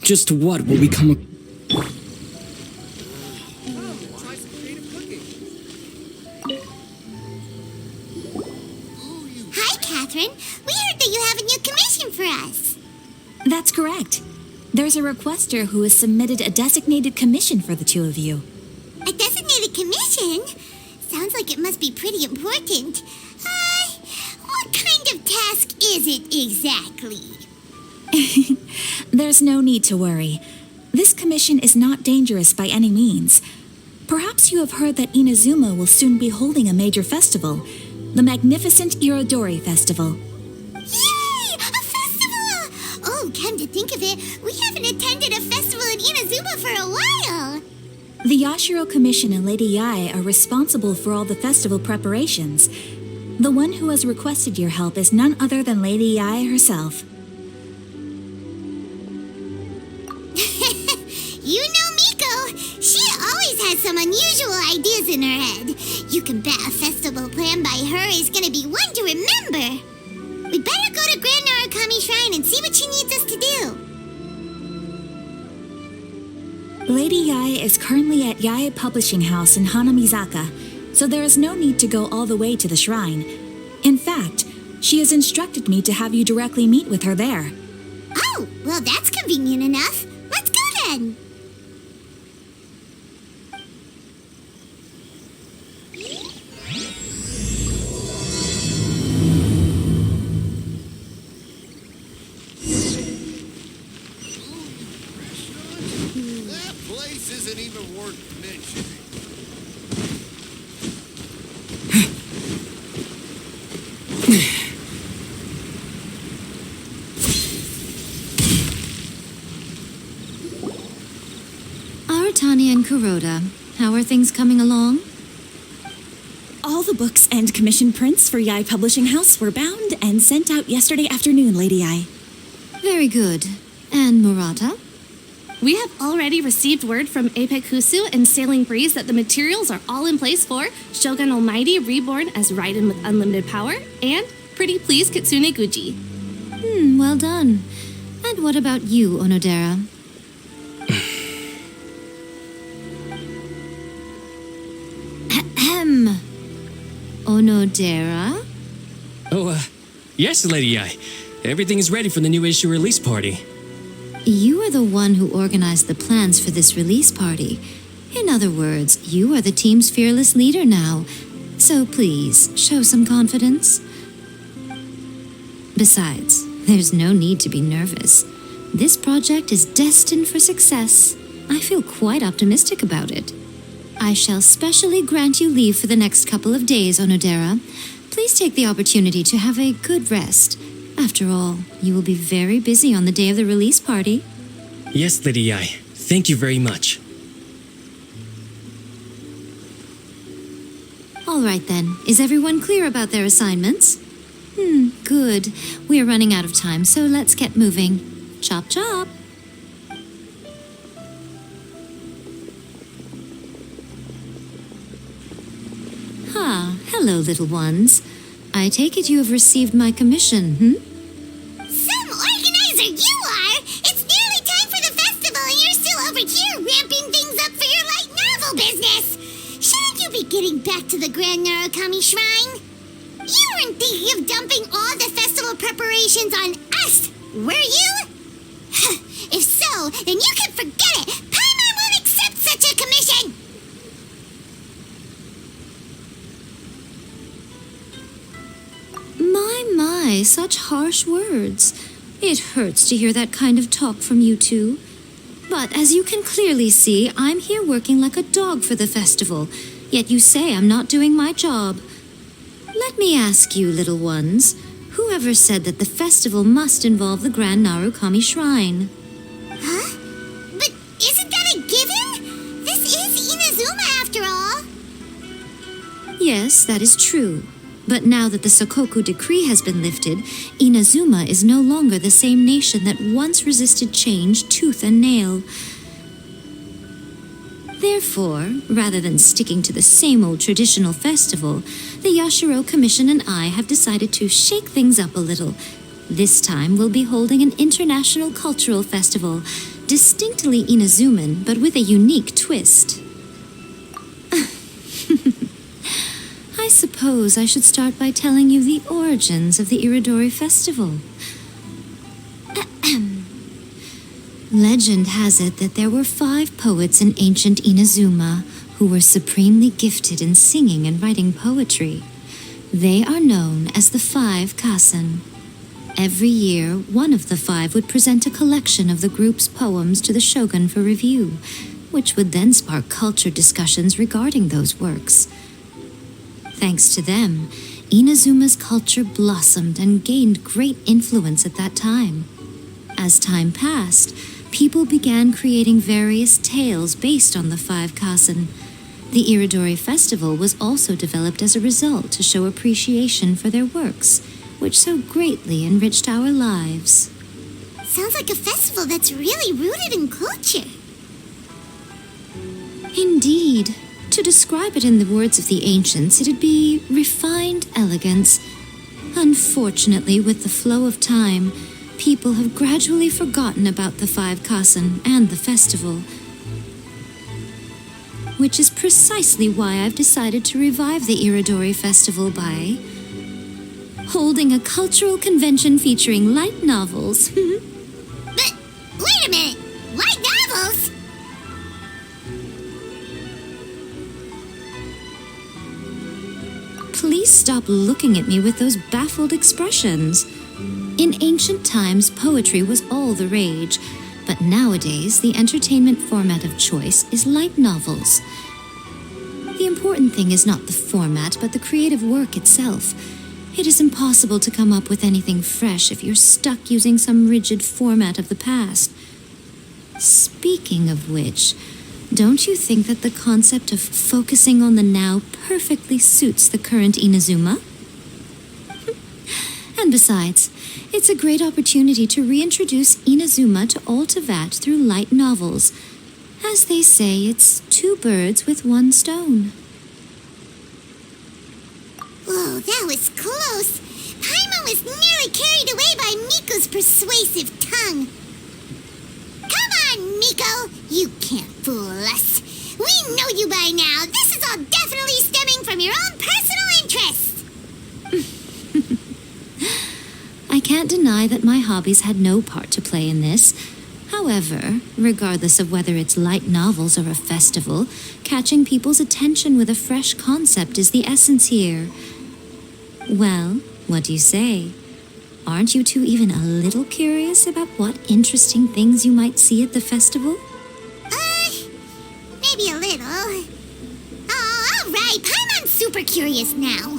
Just what will become of... Hi, Catherine. We heard that you have a new commission for us. That's correct. There's a requester who has submitted a designated commission for the two of you. A designated commission? Sounds like it must be pretty important. What kind of task is it exactly? There's no need to worry. This commission is not dangerous by any means. Perhaps you have heard that Inazuma will soon be holding a major festival, the magnificent Irodori Festival. Yay! A festival! Oh, come to think of it, we haven't attended a festival in Inazuma for a while. The Yashiro Commission and Lady Yae are responsible for all the festival preparations. The one who has requested your help is none other than Lady Yae herself. You know Miko. She always has some unusual ideas in her head. You can bet a festival planned by her is gonna be one to remember. We better go to Grand Narukami Shrine and see what she needs us to do. Lady Yae is currently at Yae Publishing House in Hanamizaka, so there is no need to go all the way to the shrine. In fact, she has instructed me to have you directly meet with her there. Oh, well that's convenient enough. Let's go then. That place isn't even worth mentioning. Aratani and Kuroda, how are things coming along? All the books and commission prints for Yae Publishing House were bound and sent out yesterday afternoon, Lady Yae. Very good. And Murata? We have already received word from Apekusu and Sailing Breeze that the materials are all in place for Shogun Almighty Reborn as Raiden with Unlimited Power and Pretty Please Kitsune Guji. Well done. And what about you, Onodera? Ahem. Onodera? Oh, yes, Lady Yae. Everything is ready for the new issue release party. You are the one who organized the plans for this release party. In other words, you are the team's fearless leader now. So please, show some confidence. Besides, there's no need to be nervous. This project is destined for success. I feel quite optimistic about it. I shall specially grant you leave for the next couple of days, Onodera. Please take the opportunity to have a good rest. After all, you will be very busy on the day of the release party. Yes, Lady Yae. Thank you very much. All right then, is everyone clear about their assignments? Good. We are running out of time, so let's get moving. Chop chop! Hello, little ones. I take it you have received my commission, Some organizer you are! It's nearly time for the festival and you're still over here ramping things up for your light novel business! Shouldn't you be getting back to the Grand Narukami Shrine? You weren't thinking of dumping all the festival preparations on us, were you? If so, then you can forget it! Paimon won't accept such a commission! My, such harsh words. It hurts to hear that kind of talk from you two. But as you can clearly see, I'm here working like a dog for the festival, yet you say I'm not doing my job. Let me ask you, little ones, whoever said that the festival must involve the Grand Narukami Shrine? Huh? But isn't that a given? This is Inazuma after all. Yes, that is true. But now that the Sokoku decree has been lifted, Inazuma is no longer the same nation that once resisted change tooth and nail. Therefore, rather than sticking to the same old traditional festival, the Yashiro Commission and I have decided to shake things up a little. This time we'll be holding an international cultural festival, Distinctly Inazuman, but with a unique twist. I suppose I should start by telling you the origins of the Iridori Festival. Legend has it that there were 5 poets in ancient Inazuma who were supremely gifted in singing and writing poetry. They are known as the 5 Kasen. Every year, one of the 5 would present a collection of the group's poems to the shogun for review, which would then spark culture discussions regarding those works. Thanks to them, Inazuma's culture blossomed and gained great influence at that time. As time passed, people began creating various tales based on the 5 Kasen. The Iridori Festival was also developed as a result to show appreciation for their works, which so greatly enriched our lives. Sounds like a festival that's really rooted in culture. Indeed. To describe it in the words of the ancients, it'd be refined elegance. Unfortunately, with the flow of time, people have gradually forgotten about the 5 Kasen and the festival. Which is precisely why I've decided to revive the Iridori Festival by holding a cultural convention featuring light novels. But, wait a minute! Light novels? Please stop looking at me with those baffled expressions. In ancient times, poetry was all the rage, but nowadays, the entertainment format of choice is light novels. The important thing is not the format, but the creative work itself. It is impossible to come up with anything fresh if you're stuck using some rigid format of the past. Speaking of which, don't you think that the concept of focusing on the now perfectly suits the current Inazuma? And besides, it's a great opportunity to reintroduce Inazuma to all Teyvat through light novels. As they say, it's 2 birds with 1 stone. Whoa, that was close. Paimon was nearly carried away by Miko's persuasive tongue. Come on, Miko! You can't fool us. We know you by now. This is all definitely stemming from your own personal interest. I can't deny that my hobbies had no part to play in this. However, regardless of whether it's light novels or a festival, catching people's attention with a fresh concept is the essence here. Well, what do you say? Aren't you two even a little curious about what interesting things you might see at the festival? Maybe a little. Oh, all right. Paimon's super curious now.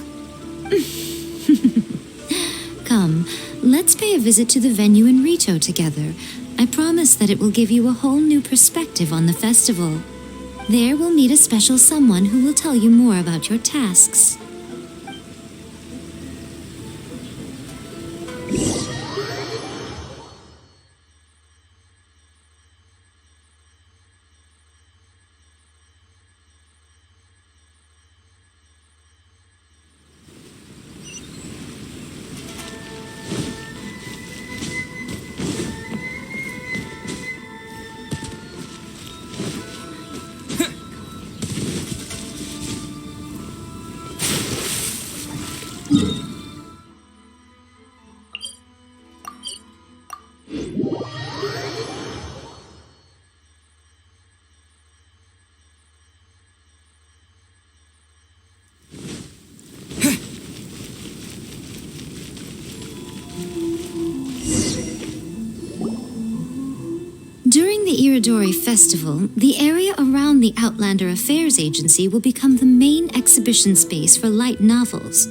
Come, let's pay a visit to the venue in Rito together. I promise that it will give you a whole new perspective on the festival. There we'll meet a special someone who will tell you more about your tasks. During the Iridori Festival, the area around the Outlander Affairs Agency will become the main exhibition space for light novels.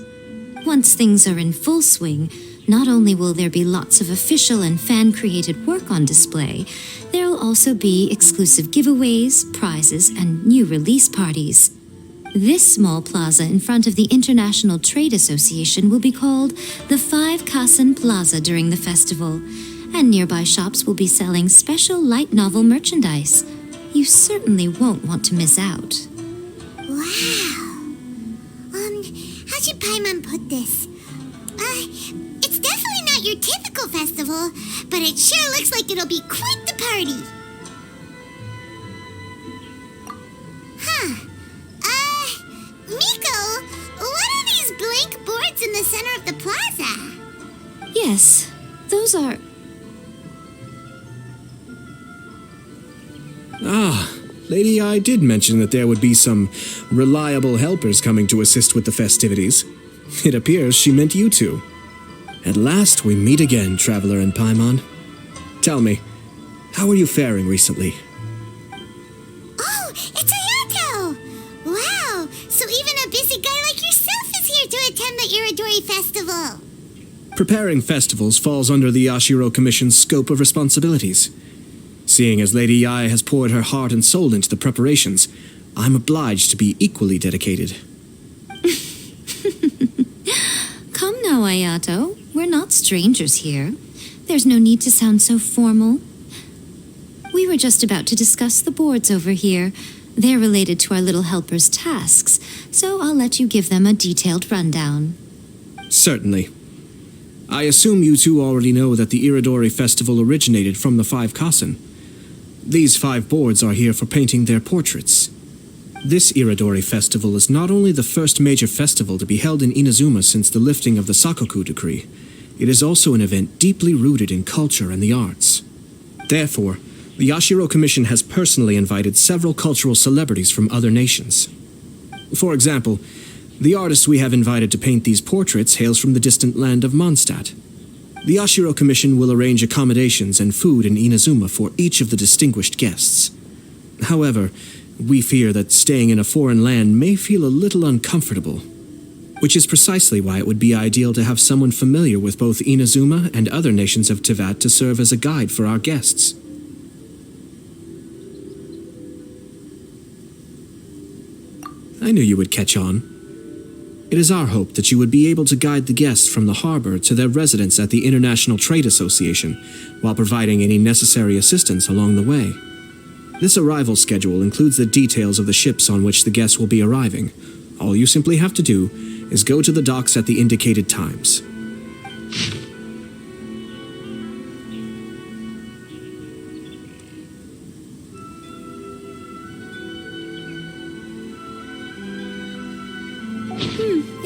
Once things are in full swing, not only will there be lots of official and fan-created work on display, there will also be exclusive giveaways, prizes, and new release parties. This small plaza in front of the International Trade Association will be called the 5 Kasen Plaza during the festival, and nearby shops will be selling special light novel merchandise. You certainly won't want to miss out. Wow. How should Paimon put this? It's definitely not your typical festival, but it sure looks like it'll be quite the party. Yes, those are... Ah, Lady I did mention that there would be some reliable helpers coming to assist with the festivities. It appears she meant you two. At last we meet again, Traveler and Paimon. Tell me, how are you faring recently? Oh, it's Ayato! Wow, so even a busy guy like yourself is here to attend the Iridori Festival. Preparing festivals falls under the Yashiro Commission's scope of responsibilities. Seeing as Lady Yae has poured her heart and soul into the preparations, I'm obliged to be equally dedicated. Come now, Ayato. We're not strangers here. There's no need to sound so formal. We were just about to discuss the boards over here. They're related to our little helper's tasks, so I'll let you give them a detailed rundown. Certainly. I assume you two already know that the Iridori Festival originated from the 5 Kasen. These 5 boards are here for painting their portraits. This Iridori Festival is not only the first major festival to be held in Inazuma since the lifting of the Sakoku decree, it is also an event deeply rooted in culture and the arts. Therefore, the Yashiro Commission has personally invited several cultural celebrities from other nations. For example, the artist we have invited to paint these portraits hails from the distant land of Mondstadt. The Yashiro Commission will arrange accommodations and food in Inazuma for each of the distinguished guests. However, we fear that staying in a foreign land may feel a little uncomfortable, which is precisely why it would be ideal to have someone familiar with both Inazuma and other nations of Teyvat to serve as a guide for our guests. I knew you would catch on. It is our hope that you would be able to guide the guests from the harbor to their residence at the International Trade Association, while providing any necessary assistance along the way. This arrival schedule includes the details of the ships on which the guests will be arriving. All you simply have to do is go to the docks at the indicated times.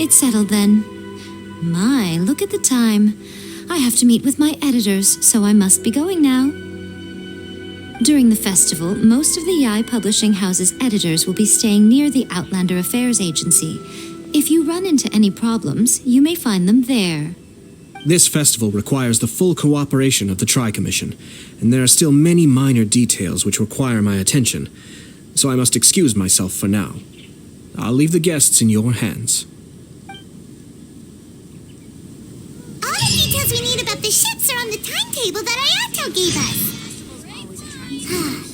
It's settled then. My, look at the time. I have to meet with my editors, so I must be going now. During the festival, most of the Yae Publishing House's editors will be staying near the Outlander Affairs Agency. If you run into any problems, you may find them there. This festival requires the full cooperation of the Tri-Commission, and there are still many minor details which require my attention, so I must excuse myself for now. I'll leave the guests in your hands. All the details we need about the ships are on the timetable that Ayato gave us.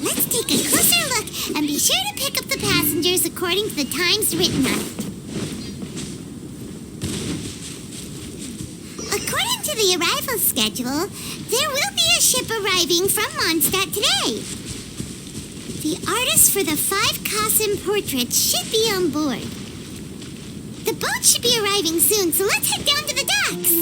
Let's take a closer look and be sure to pick up the passengers according to the times written on it. According to the arrival schedule, there will be a ship arriving from Mondstadt today. The artist for the 5 Kasen portraits should be on board. The boat should be arriving soon, so let's head down to the docks.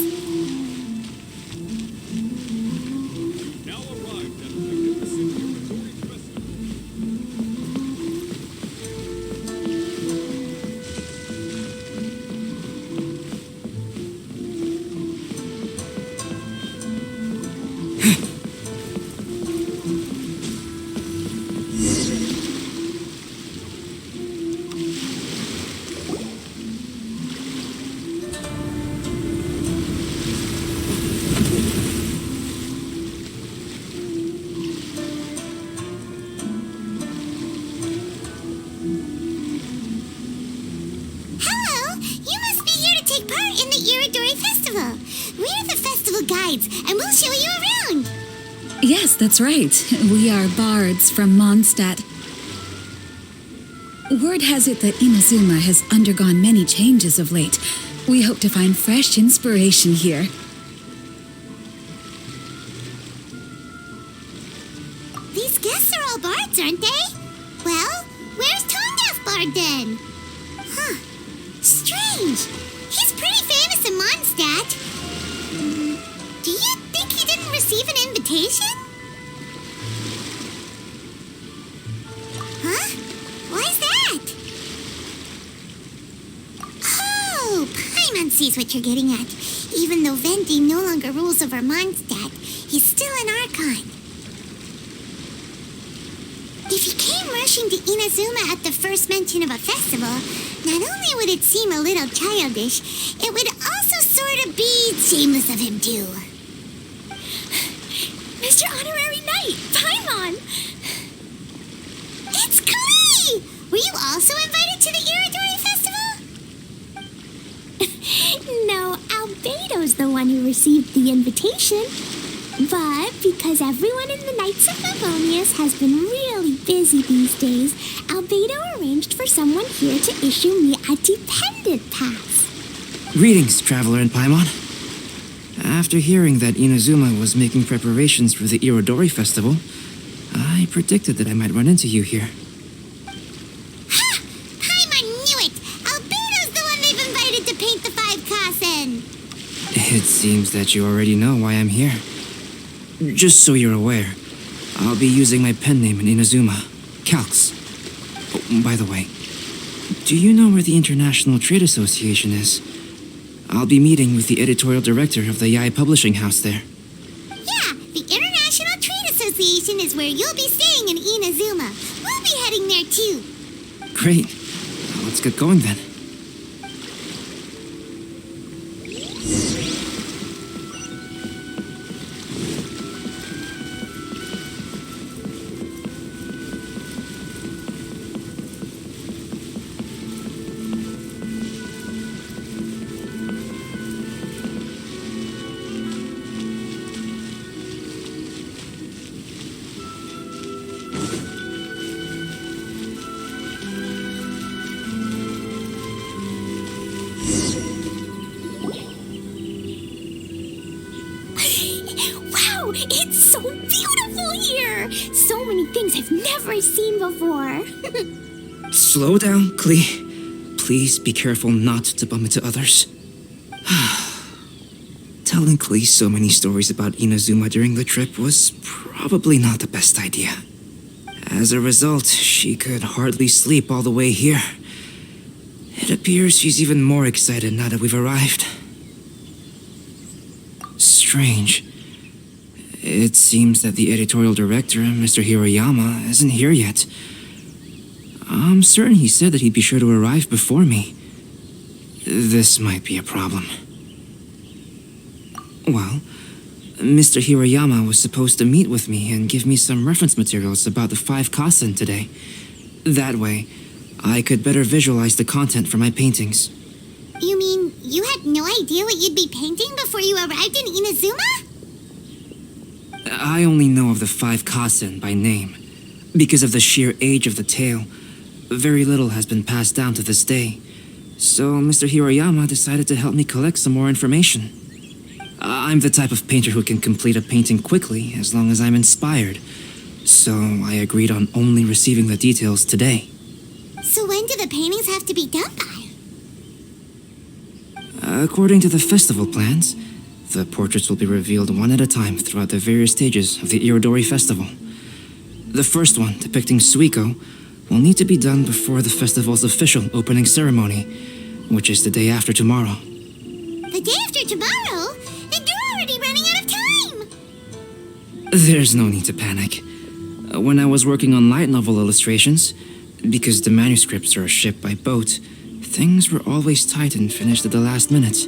And we'll show you around. Yes, that's right. We are bards from Mondstadt. Word has it that Inazuma has undergone many changes of late. We hope to find fresh inspiration here. These guests are all bards, aren't they? Well, where's Tondaf Bard then? Huh. Strange. He's pretty famous in Mondstadt. Do you think he didn't receive an invitation? Huh? Why's that? Oh, Paimon sees what you're getting at. Even though Venti no longer rules over Mondstadt, he's still an Archon. If he came rushing to Inazuma at the first mention of a festival, not only would it seem a little childish, it would also sort of be shameless of him too. Mr. Honorary Knight, Paimon! It's Klee! Were you also invited to the Iridori Festival? No, Albedo's the one who received the invitation. But because everyone in the Knights of Favonius has been really busy these days, Albedo arranged for someone here to issue me a dependent pass. Greetings, Traveler and Paimon. After hearing that Inazuma was making preparations for the Irodori Festival, I predicted that I might run into you here. Ha! Paimon knew it! Albedo's the one they've invited to paint the 5 Kasen! It seems that you already know why I'm here. Just so you're aware, I'll be using my pen name in Inazuma, Calx. Oh, by the way, do you know where the International Trade Association is? I'll be meeting with the editorial director of the Yae Publishing House there. Yeah, the International Trade Association is where you'll be staying in Inazuma. We'll be heading there too. Great. Let's get going then. Wow, it's so beautiful here! So many things I've never seen before. Slow down, Klee. Please be careful not to bump into others. Telling Klee so many stories about Inazuma during the trip was probably not the best idea. As a result, she could hardly sleep all the way here. It appears she's even more excited now that we've arrived. Strange. It seems that the editorial director, Mr. Hiroyama, isn't here yet. I'm certain he said that he'd be sure to arrive before me. This might be a problem. Well, Mr. Hiroyama was supposed to meet with me and give me some reference materials about the 5 Kasen today. That way, I could better visualize the content for my paintings. You mean you had no idea what you'd be painting before you arrived in Inazuma? I only know of the 5 Kasen by name. Because of the sheer age of the tale, very little has been passed down to this day. So Mr. Hiroyama decided to help me collect some more information. I'm the type of painter who can complete a painting quickly as long as I'm inspired. So I agreed on only receiving the details today. So when do the paintings have to be done by? According to the festival plans, the portraits will be revealed one at a time throughout the various stages of the Irodori Festival. The first one, depicting Suikou, will need to be done before the festival's official opening ceremony, which is the day after tomorrow. The day after tomorrow? Then you're already running out of time! There's no need to panic. When I was working on light novel illustrations, because the manuscripts are shipped by boat, things were always tight and finished at the last minute.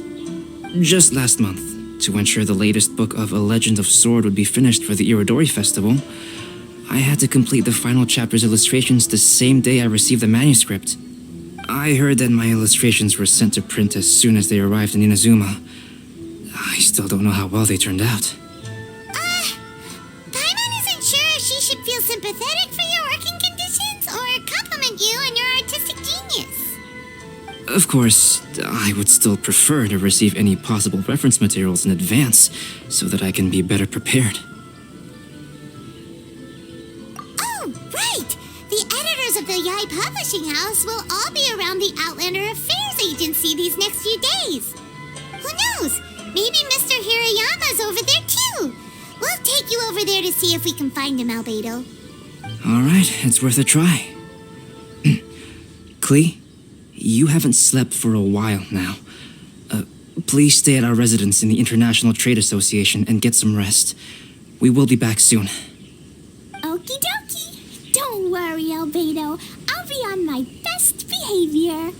Just last month, to ensure the latest book of A Legend of Sword would be finished for the Irodori Festival, I had to complete the final chapter's illustrations the same day I received the manuscript. I heard that my illustrations were sent to print as soon as they arrived in Inazuma. I still don't know how well they turned out. Paimon isn't sure if she should feel sympathetic for your working conditions or compliment you on your artistic genius. Of course, I would still prefer to receive any possible reference materials in advance so that I can be better prepared. Oh, right! The editors of the Yae Publishing House will all be around the Outlander Affairs Agency these next few days. Who knows? Maybe Mr. Hiroyama's over there too. We'll take you over there to see if we can find him, Albedo. All right, it's worth a try. Klee, you haven't slept for a while now. Please stay at our residence in the International Trade Association and get some rest. We will be back soon. Okie dokie. Don't worry, Albedo. I'll be on my best behavior.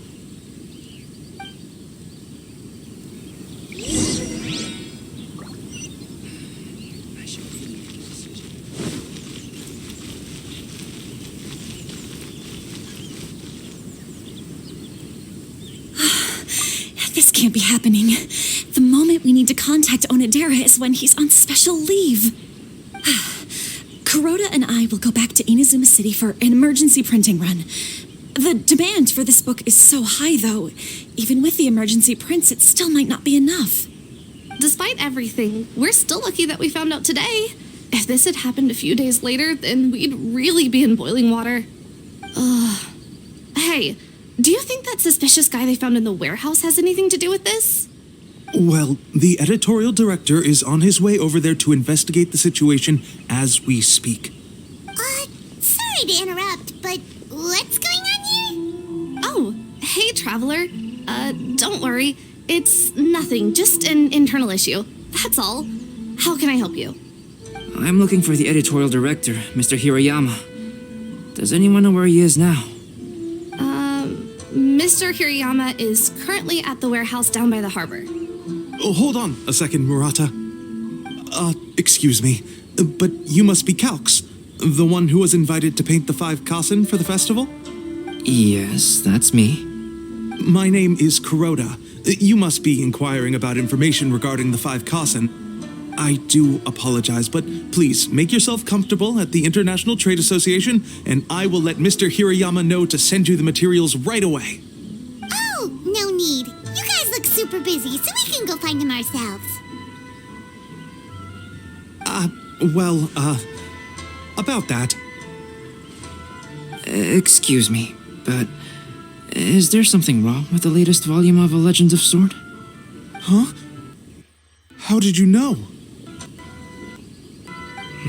This can't be happening. The moment we need to contact Onodera is when he's on special leave. Kuroda and I will go back to Inazuma City for an emergency printing run. The demand for this book is so high, though. Even with the emergency prints, it still might not be enough. Despite everything, we're still lucky that we found out today. If this had happened a few days later, then we'd really be in boiling water. Hey, do you think that suspicious guy they found in the warehouse has anything to do with this? Well, the editorial director is on his way over there to investigate the situation as we speak. Sorry to interrupt, but what's going on here? Oh, hey, Traveler. Don't worry. It's nothing, just an internal issue. That's all. How can I help you? I'm looking for the editorial director, Mr. Hirayama. Does anyone know where he is now? Mr. Hirayama is currently at the warehouse down by the harbor. Oh, hold on a second, Murata. Excuse me, but you must be Calx, the one who was invited to paint the 5 Kasen for the festival? Yes, that's me. My name is Kuroda. You must be inquiring about information regarding the 5 Kasen. I do apologize, but please make yourself comfortable at the International Trade Association, and I will let Mr. Hirayama know to send you the materials right away. Oh, no need. You guys look super busy, so we can go find them ourselves. About that. Excuse me, but is there something wrong with the latest volume of A Legend of Sword? Huh? How did you know?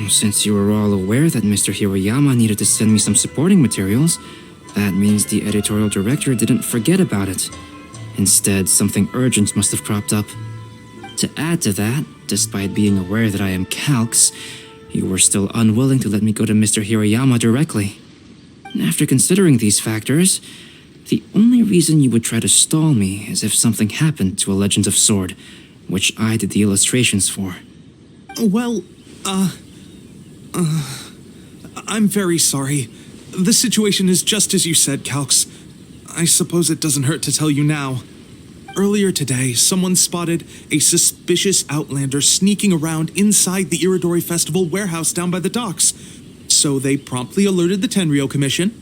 Since you were all aware that Mr. Hirayama needed to send me some supporting materials, that means the editorial director didn't forget about it. Instead, something urgent must have cropped up. To add to that, despite being aware that I am Calx, you were still unwilling to let me go to Mr. Hirayama directly. After considering these factors, the only reason you would try to stall me is if something happened to A Legend of Sword, which I did the illustrations for. Well, I'm very sorry. The situation is just as you said, Calx. I suppose it doesn't hurt to tell you now. Earlier today, someone spotted a suspicious outlander sneaking around inside the Iridori Festival warehouse down by the docks. So they promptly alerted the Tenryou Commission.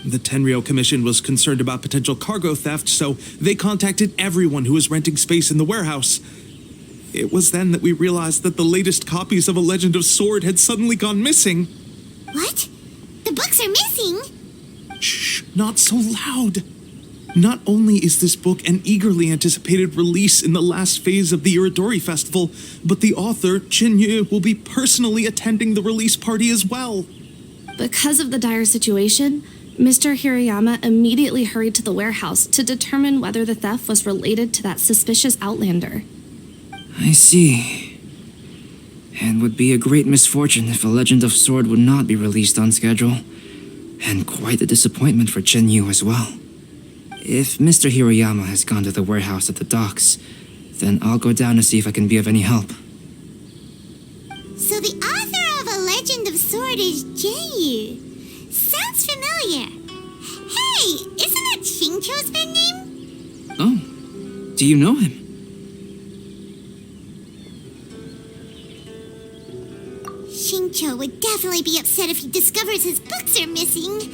The Tenryou Commission was concerned about potential cargo theft, so they contacted everyone who was renting space in the warehouse. It was then that we realized that the latest copies of A Legend of Sword had suddenly gone missing. What? The books are missing? Shh, not so loud. Not only is this book an eagerly anticipated release in the last phase of the Iridori Festival, but the author, Chinyu, will be personally attending the release party as well. Because of the dire situation, Mr. Hirayama immediately hurried to the warehouse to determine whether the theft was related to that suspicious outlander. I see. It would be a great misfortune if A Legend of Sword would not be released on schedule. And quite a disappointment for Chinyu as well. If Mr. Hirayama has gone to the warehouse at the docks, then I'll go down to see if I can be of any help. So the author of A Legend of Sword is Jinyu. Sounds familiar. Hey, isn't that Xingqiu's pen name? Oh, do you know him? Xingqiu would definitely be upset if he discovers his books are missing.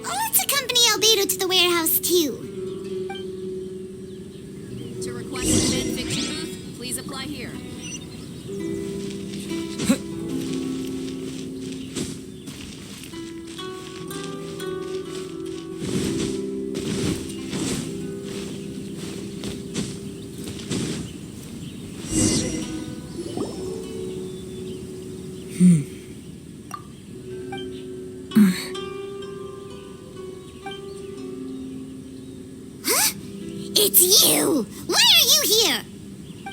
Let's accompany Albedo to the warehouse, too. To request a fan fiction booth, please apply here. It's you! Why are you here?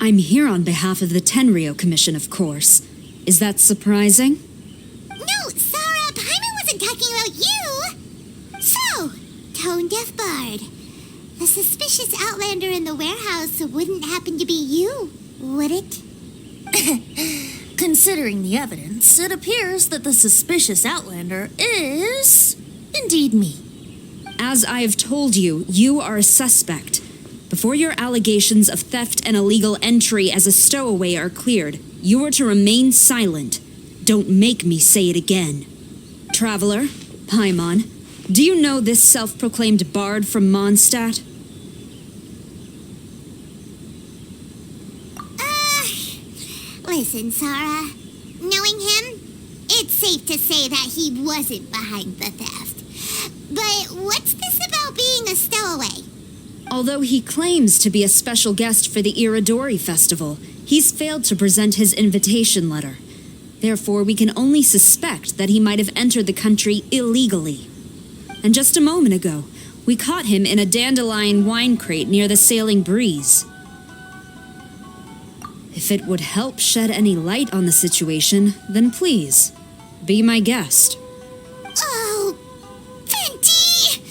I'm here on behalf of the Tenryou Commission, of course. Is that surprising? No, Sarah, Paimon wasn't talking about you. So, Tone Deaf Bard, the suspicious outlander in the warehouse wouldn't happen to be you, would it? Considering the evidence, it appears that the suspicious outlander is indeed me. As I have told you, you are a suspect. Before your allegations of theft and illegal entry as a stowaway are cleared, you are to remain silent. Don't make me say it again. Traveler, Paimon, do you know this self-proclaimed bard from Mondstadt? Listen, Sarah. Knowing him, it's safe to say that he wasn't behind the theft. But what's this about being a stowaway? Although he claims to be a special guest for the Iridori Festival, he's failed to present his invitation letter. Therefore, we can only suspect that he might have entered the country illegally. And just a moment ago, we caught him in a dandelion wine crate near the Sailing Breeze. If it would help shed any light on the situation, then please, be my guest. Oh, Venti!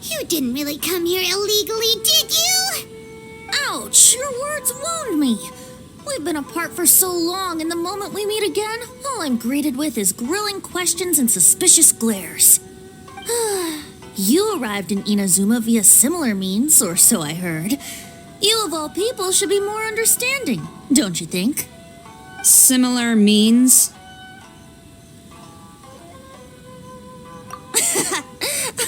You didn't really come here illegally, did you? Ouch, your words wound me. We've been apart for so long, and the moment we meet again, all I'm greeted with is grilling questions and suspicious glares. You arrived in Inazuma via similar means, or so I heard. You of all people should be more understanding, don't you think? Similar means?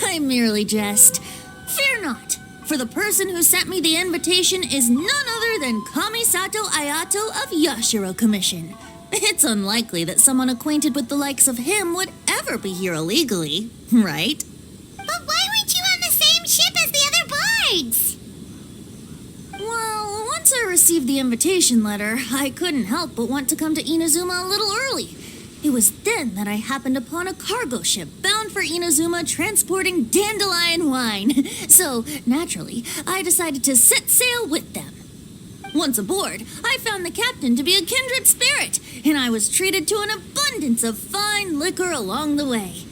I merely jest. Fear not, for the person who sent me the invitation is none other than Kamisato Ayato of Yashiro Commission. It's unlikely that someone acquainted with the likes of him would ever be here illegally, right? But why weren't you on the same ship as the other bards? Well, once I received the invitation letter, I couldn't help but want to come to Inazuma a little early. It was then that I happened upon a cargo ship bound for Inazuma transporting dandelion wine. So, naturally, I decided to set sail with them. Once aboard, I found the captain to be a kindred spirit, and I was treated to an abundance of fine liquor along the way.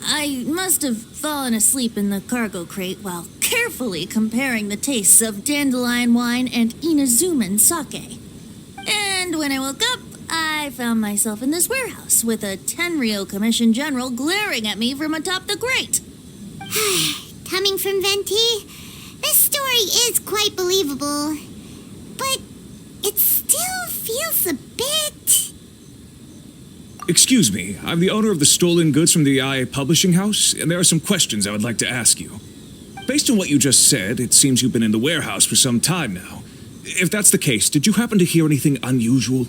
I must have fallen asleep in the cargo crate while carefully comparing the tastes of dandelion wine and Inazuman sake. And when I woke up, I found myself in this warehouse with a Tenryou Commission general glaring at me from atop the grate. Coming from Venti, this story is quite believable. But it still feels a bit... Excuse me, I'm the owner of the stolen goods from the IA Publishing House, and there are some questions I would like to ask you. Based on what you just said, it seems you've been in the warehouse for some time now. If that's the case, did you happen to hear anything unusual?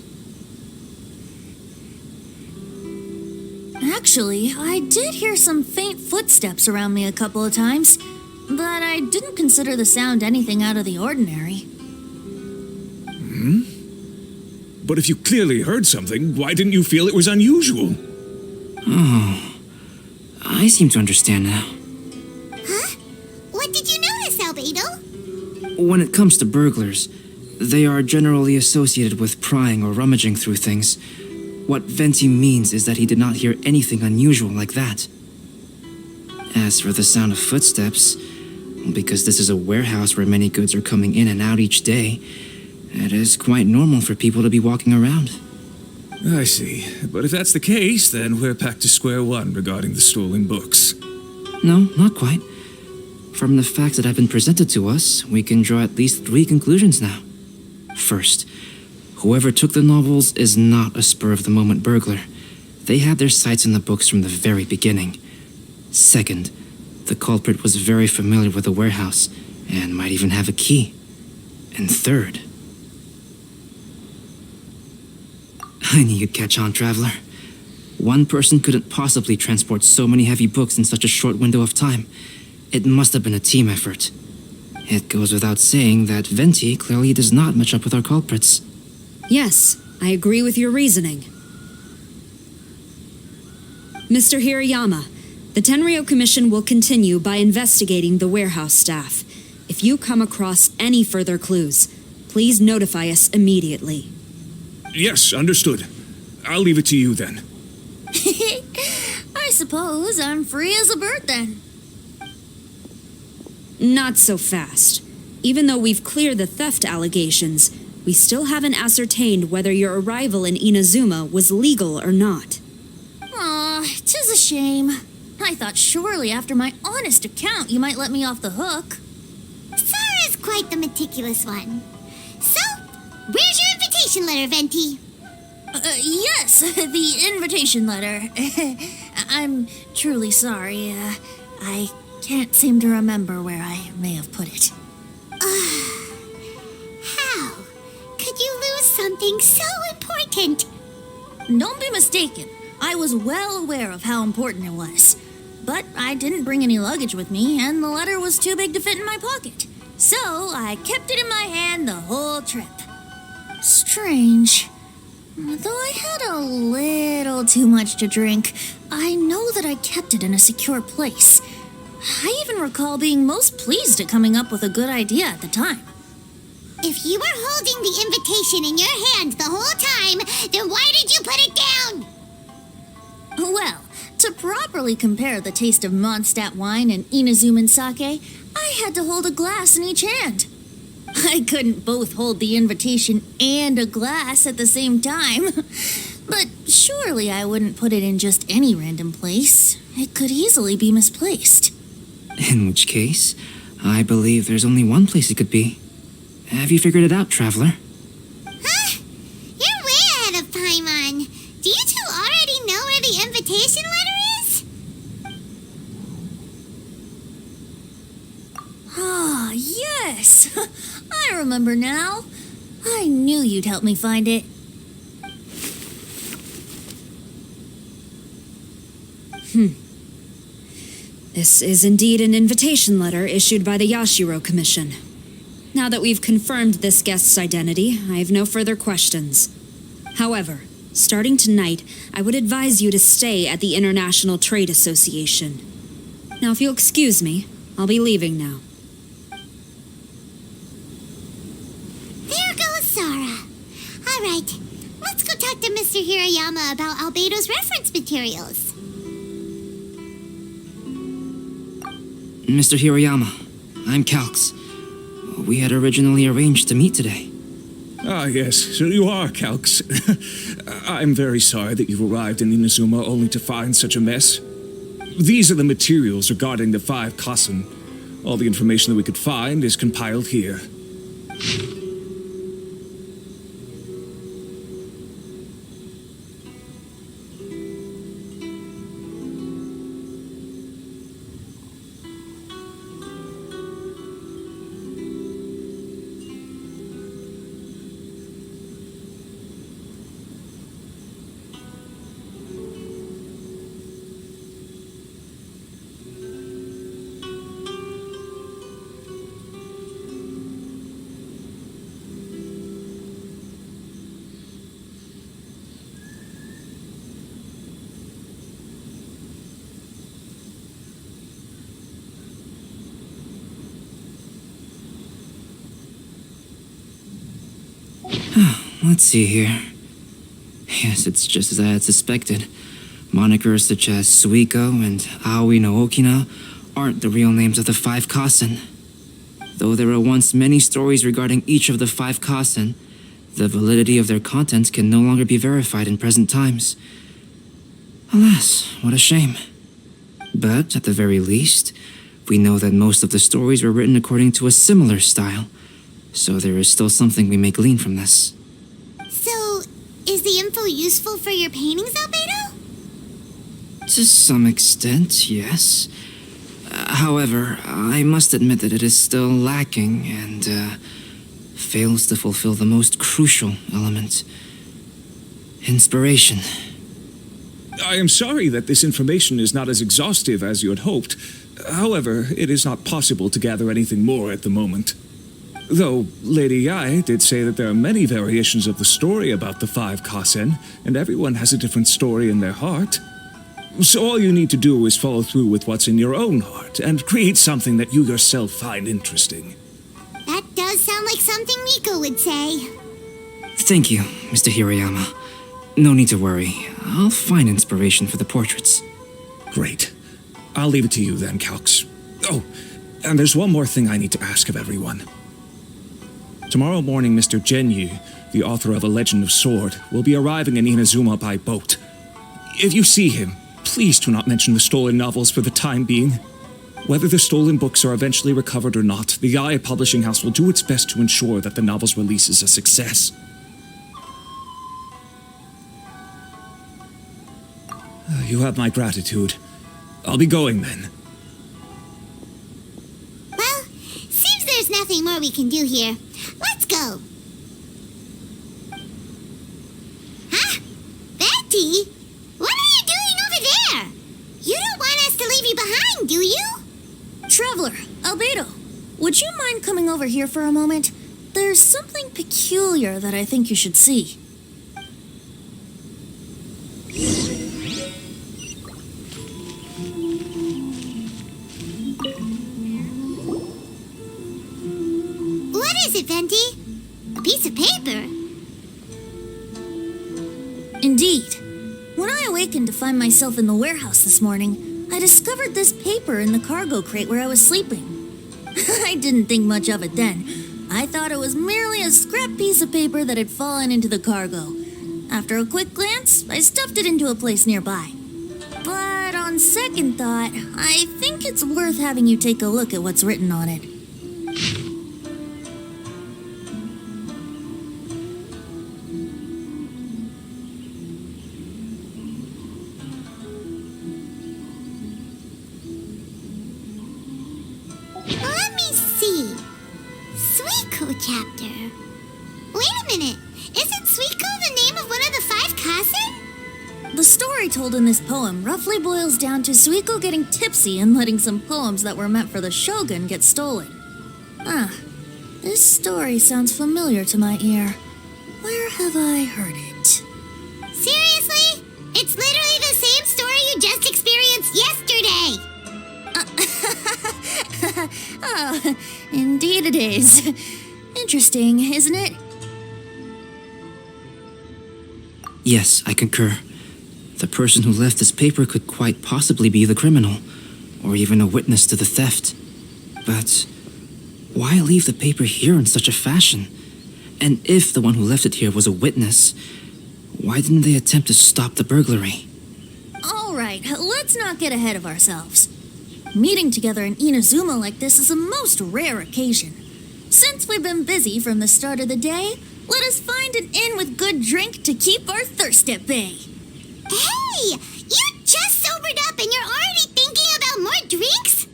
Actually, I did hear some faint footsteps around me a couple of times, but I didn't consider the sound anything out of the ordinary. But if you clearly heard something, why didn't you feel it was unusual? Oh, I seem to understand now. Huh? What did you notice, Albedo? When it comes to burglars, they are generally associated with prying or rummaging through things. What Venti means is that he did not hear anything unusual like that. As for the sound of footsteps, because this is a warehouse where many goods are coming in and out each day, it is quite normal for people to be walking around. I see. But if that's the case, then we're back to square one regarding the stolen books. No, not quite. From the facts that have been presented to us, we can draw at least 3 conclusions now. First, whoever took the novels is not a spur-of-the-moment burglar. They had their sights on the books from the very beginning. Second, the culprit was very familiar with the warehouse and might even have a key. And third... I knew you'd catch on, Traveler. One person couldn't possibly transport so many heavy books in such a short window of time. It must have been a team effort. It goes without saying that Venti clearly does not match up with our culprits. Yes, I agree with your reasoning. Mr. Hirayama, the Tenryou Commission will continue by investigating the warehouse staff. If you come across any further clues, Please notify us immediately. Yes, understood. I'll leave it to you then. I suppose I'm free as a bird then. Not so fast. Even though we've cleared the theft allegations, we still haven't ascertained whether your arrival in Inazuma was legal or not. Aw, 'tis a shame. I thought surely after my honest account you might let me off the hook. Sara's quite the meticulous one. So, where's your invitation letter, Venti? Yes, the invitation letter. I'm truly sorry. I can't seem to remember where I may have put it. How could you lose something so important? Don't be mistaken. I was well aware of how important it was. But I didn't bring any luggage with me, and the letter was too big to fit in my pocket. So I kept it in my hand the whole trip. Strange. Though I had a little too much to drink, I know that I kept it in a secure place. I even recall being most pleased at coming up with a good idea at the time. If you were holding the invitation in your hand the whole time, then why did you put it down? Well, to properly compare the taste of Mondstadt wine and Inazuman sake, I had to hold a glass in each hand. I couldn't both hold the invitation and a glass at the same time. But surely I wouldn't put it in just any random place. It could easily be misplaced. In which case, I believe there's only one place it could be. Have you figured it out, Traveler? Huh? You're way ahead of Paimon. Do you two already know where the invitation letter is? Ah, yes! I remember now. I knew you'd help me find it. This is indeed an invitation letter issued by the Yashiro Commission. Now that we've confirmed this guest's identity, I have no further questions. However, starting tonight, I would advise you to stay at the International Trade Association. Now, if you'll excuse me, I'll be leaving now. There goes Sara. All right, let's go talk to Mr. Hirayama about Albedo's reference materials. Mr. Hirayama, I'm Calx. We had originally arranged to meet today. Ah, yes, so you are, Calx. I'm very sorry that you've arrived in Inazuma only to find such a mess. These are the materials regarding the 5 Kasen. All the information that we could find is compiled here. Let's see here. Yes, it's just as I had suspected. Monikers such as Suikou and Aoi no Okina aren't the real names of the 5 Kasen. Though there were once many stories regarding each of the 5 Kasen, the validity of their contents can no longer be verified in present times. Alas, what a shame. But at the very least, we know that most of the stories were written according to a similar style, so there is still something we may glean from this. So, is the info useful for your paintings, Albedo? To some extent, yes. However, I must admit that it is still lacking and fails to fulfill the most crucial element. Inspiration. I am sorry that this information is not as exhaustive as you had hoped. However, it is not possible to gather anything more at the moment. Though Lady Yae did say that there are many variations of the story about the 5 Kasen, and everyone has a different story in their heart. So all you need to do is follow through with what's in your own heart, and create something that you yourself find interesting. That does sound like something Miko would say. Thank you, Mr. Hirayama. No need to worry. I'll find inspiration for the portraits. Great. I'll leave it to you then, Calx. Oh, and there's one more thing I need to ask of everyone. Tomorrow morning, Mr. Genyu, the author of A Legend of Sword, will be arriving in Inazuma by boat. If you see him, please do not mention the stolen novels for the time being. Whether the stolen books are eventually recovered or not, the Yae Publishing House will do its best to ensure that the novel's release is a success. You have my gratitude. I'll be going then. Well, seems there's nothing more we can do here. Let's go. Huh? Betty? What are you doing over there? You don't want us to leave you behind, do you? Traveler, Albedo, would you mind coming over here for a moment? There's something peculiar that I think you should see. What is it, Venti? A piece of paper? Indeed. When I awakened to find myself in the warehouse this morning, I discovered this paper in the cargo crate where I was sleeping. I didn't think much of it then. I thought it was merely a scrap piece of paper that had fallen into the cargo. After a quick glance, I stuffed it into a place nearby. But on second thought, I think it's worth having you take a look at what's written on it. Let me see. Suikou chapter. Wait a minute. Isn't Suikou the name of one of the 5 Kasen? The story told in this poem roughly boils down to Suikou getting tipsy and letting some poems that were meant for the shogun get stolen. This story sounds familiar to my ear. Where have I heard it? Seriously? It's literally the same story you just experienced yesterday. Oh, indeed it is. Interesting, isn't it? Yes, I concur. The person who left this paper could quite possibly be the criminal, or even a witness to the theft. But why leave the paper here in such a fashion? And if the one who left it here was a witness, why didn't they attempt to stop the burglary? All right, let's not get ahead of ourselves. Meeting together in Inazuma like this is a most rare occasion. Since we've been busy from the start of the day, let us find an inn with good drink to keep our thirst at bay. Hey! You just sobered up and you're already thinking about more drinks?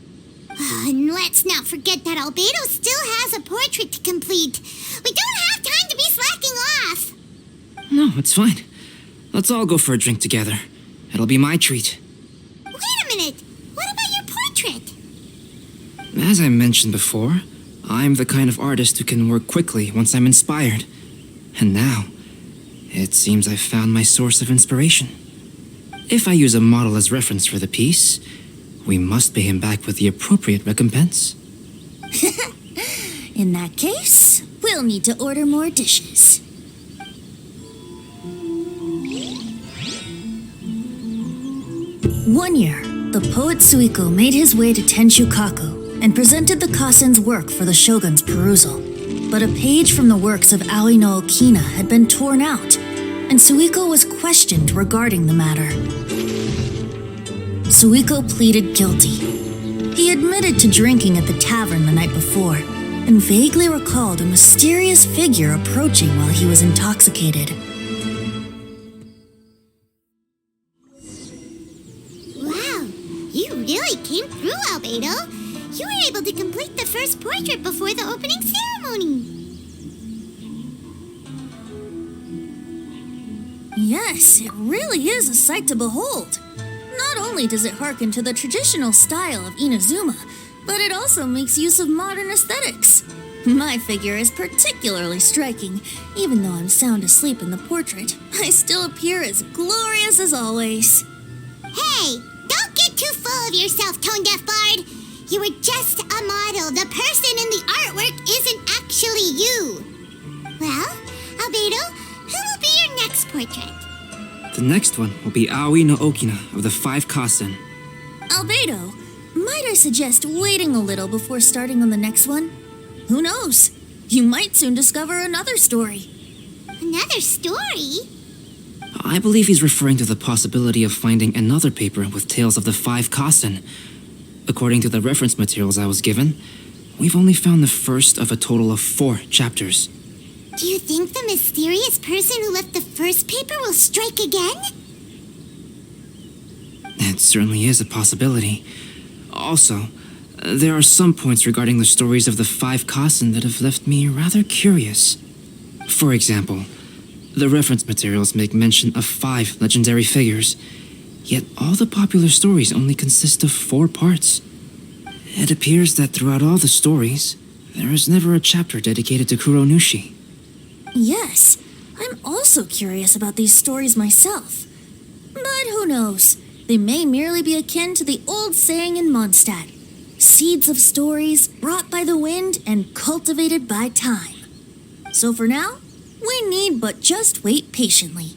And let's not forget that Albedo still has a portrait to complete. We don't have time to be slacking off. No, it's fine. Let's all go for a drink together. It'll be my treat. Wait a minute. What about your portrait? As I mentioned before, I'm the kind of artist who can work quickly once I'm inspired. And now, it seems I've found my source of inspiration. If I use a model as reference for the piece, we must pay him back with the appropriate recompense. In that case, we'll need to order more dishes. One year, the poet Suikou made his way to Tenshukaku and presented the Kasen's work for the shogun's perusal. But a page from the works of Aoi no Okina had been torn out, and Suikou was questioned regarding the matter. Suikou pleaded guilty. He admitted to drinking at the tavern the night before, and vaguely recalled a mysterious figure approaching while he was intoxicated. Wow, you really came through, Albedo. You were able to complete the first portrait before the opening ceremony. Yes, it really is a sight to behold. Not only does it harken to the traditional style of Inazuma, but it also makes use of modern aesthetics. My figure is particularly striking. Even though I'm sound asleep in the portrait, I still appear as glorious as always. Hey, don't get too full of yourself, Tone Deaf Bard. You were just a model. The person in the artwork is an actual especially you. Well, Albedo, who will be your next portrait? The next one will be Aoi no Okina of the 5 Kasen. Albedo, might I suggest waiting a little before starting on the next one? Who knows? You might soon discover another story. Another story? I believe he's referring to the possibility of finding another paper with tales of the 5 Kasen. According to the reference materials I was given, we've only found the first of a total of 4 chapters. Do you think the mysterious person who left the first paper will strike again? It certainly is a possibility. Also, there are some points regarding the stories of the 5 Kasen that have left me rather curious. For example, the reference materials make mention of 5 legendary figures, yet all the popular stories only consist of 4 parts. It appears that throughout all the stories, there is never a chapter dedicated to Kuronushi. Yes, I'm also curious about these stories myself. But who knows? They may merely be akin to the old saying in Mondstadt. Seeds of stories brought by the wind and cultivated by time. So for now, we need but just wait patiently.